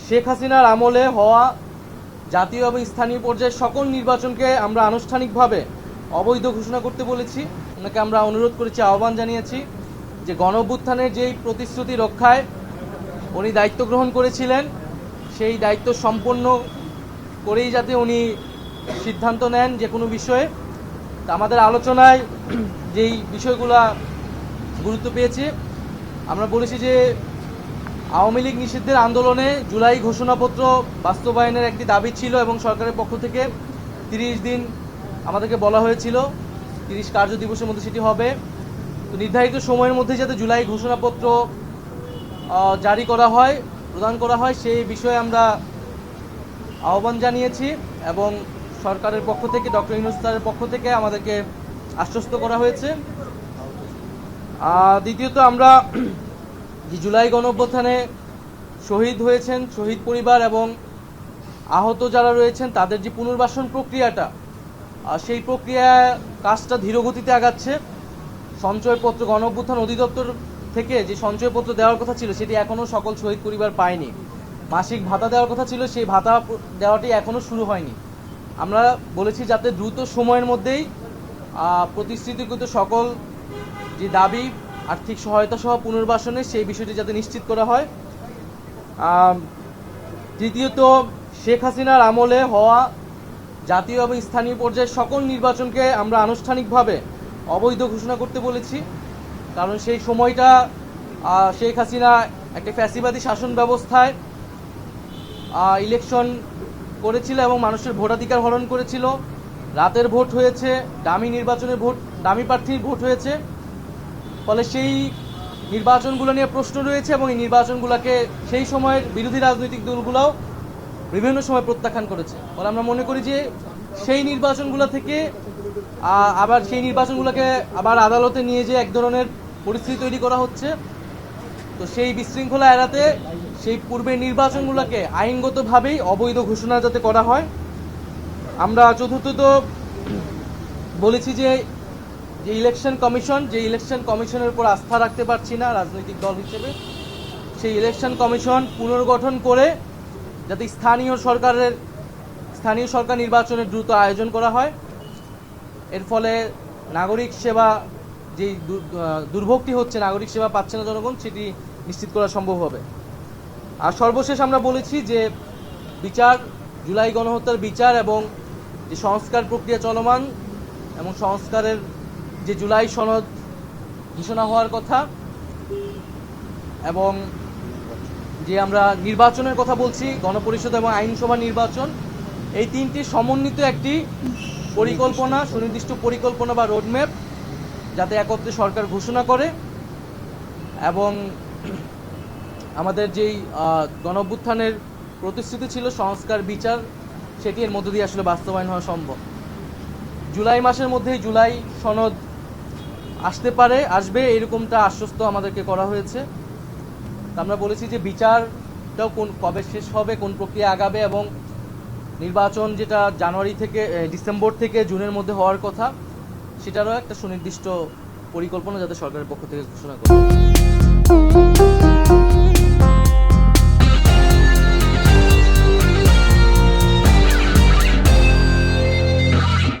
শেখ হাসিনার আমলে হওয়া জাতীয় এবং স্থানীয় পর্যায়ের সকল নির্বাচনকে আমরা আনুষ্ঠানিকভাবে অবৈধ ঘোষণা করতে বলেছি। ওনাকে আমরা অনুরোধ করেছি, আহ্বান জানিয়েছি যে গণঅভ্যুত্থানের যেই প্রতিশ্রুতি রক্ষায় উনি দায়িত্ব গ্রহণ করেছিলেন সেই দায়িত্ব সম্পন্ন করেই যাতে উনি সিদ্ধান্ত নেন যে কোনো বিষয়ে। তা আমাদের আলোচনায় যেই বিষয়গুলো গুরুত্ব পেয়েছে, আমরা বলেছি যে আওয়ামী লীগ নিষিদ্ধের আন্দোলনে জুলাই ঘোষণাপত্র বাস্তবায়নের একটি দাবি ছিল এবং সরকারের পক্ষ থেকে 30 দিন আমাদেরকে বলা হয়েছিল, 30 কার্য দিবসের মধ্যে সেটি হবে। তো নির্ধারিত সময়ের মধ্যে যাতে জুলাই ঘোষণাপত্র জারি করা হয়, প্রদান করা হয়, সেই বিষয়ে আমরা আহ্বান জানিয়েছি এবং সরকারের পক্ষ থেকে, ডক্টর ইউনূস স্যারের পক্ষ থেকে আমাদেরকে আশ্বস্ত করা হয়েছে। দ্বিতীয়ত, আমরা যে জুলাই গণঅভ্যুত্থানে শহীদ হয়েছেন, শহীদ পরিবার এবং আহত যারা রয়েছেন তাদের যে পুনর্বাসন প্রক্রিয়াটা, সেই প্রক্রিয়া কাজটা ধীরগতিতে আগাচ্ছে। সঞ্চয়পত্র গণঅভ্যুত্থান অধিদপ্তর থেকে যে সঞ্চয়পত্র দেওয়ার কথা ছিল সেটি এখনও সকল শহীদ পরিবার পায়নি। মাসিক ভাতা দেওয়ার কথা ছিল, সেই ভাতা দেওয়াটি এখনও শুরু হয়নি। আমরা বলেছি যাতে দ্রুত সময়ের মধ্যেই প্রতিশ্রুতিকৃত সকল যে দাবি, আর্থিক সহায়তা সহ পুনর্বাসনে সেই বিষয়টি যাতে নিশ্চিত করা হয়। তৃতীয়ত, শেখ হাসিনার আমলে হওয়া জাতীয় এবং স্থানীয় পর্যায়ের সকল নির্বাচনকে আমরা আনুষ্ঠানিকভাবে অবৈধ ঘোষণা করতে বলেছি। কারণ সেই সময়টা শেখ হাসিনা একটা ফ্যাসিবাদী শাসন ব্যবস্থায় ইলেকশন করেছিল এবং মানুষের ভোটাধিকার হরণ করেছিল। রাতের ভোট হয়েছে, ডামি নির্বাচনের ভোট, ডামি প্রার্থীর ভোট হয়েছে। ফলে সেই নির্বাচনগুলো নিয়ে প্রশ্ন রয়েছে এবং এই নির্বাচনগুলোকে সেই সময়ের বিরোধী রাজনৈতিক দলগুলোও বিভিন্ন সময় প্রত্যাখ্যান করেছে। ফলে আমরা মনে করি যে সেই নির্বাচনগুলো থেকে আবার সেই নির্বাচনগুলোকে আবার আদালতে নিয়ে যে এক ধরনের পরিস্থিতি তৈরি করা হচ্ছে। তো সেই বিশৃঙ্খলা এড়াতে সেই পূর্বের নির্বাচনগুলোকে আইনগতভাবেই অবৈধ ঘোষণা যাতে করা হয়। আমরা চতুর্থত বলেছি যে ইলেকশন কমিশনের উপর আস্থা রাখতে পারছি না রাজনৈতিক দল হিসেবে। সেই ইলেকশন কমিশন পুনর্গঠন করে যাতে স্থানীয় সরকার নির্বাচনের দ্রুত আয়োজন করা হয়। এর ফলে নাগরিক সেবা যেই দুর্ভোগটি হচ্ছে, নাগরিক সেবা পাচ্ছে না জনগণ, সেটি নিশ্চিত করা সম্ভব হবে। আর সর্বশেষ আমরা বলেছি যে জুলাই গণহত্যার বিচার এবং যে সংস্কার প্রক্রিয়া চলমান এবং সংস্কারের যে জুলাই সনদ ঘোষণা হওয়ার কথা এবং যে আমরা নির্বাচনের কথা বলছি, গণপরিষদ এবং আইনসভা নির্বাচন, এই তিনটি সমন্বিত একটি পরিকল্পনা, সুনির্দিষ্ট পরিকল্পনা বা রোডম্যাপ যাতে একত্রে সরকার ঘোষণা করে এবং আমাদের যেই গণঅভ্যুত্থানের প্রতিশ্রুতি ছিল সংস্কার বিচার, সেটি এর মধ্য দিয়ে আসলে বাস্তবায়ন হওয়া সম্ভব। জুলাই মাসের মধ্যেই জুলাই সনদ আসবে এরকমটা আশ্বস্ত আমাদেরকে করা হয়েছে। আমরা বলেছি যে বিচারটাও কবে শেষ হবে, কোন প্রক্রিয়া আগাবে এবং নির্বাচন যেটা জানুয়ারি থেকে ডিসেম্বর থেকে জুনের মধ্যে হওয়ার কথা, সেটারও একটা সুনির্দিষ্ট পরিকল্পনা যাতে সরকারের পক্ষ থেকে ঘোষণা করে।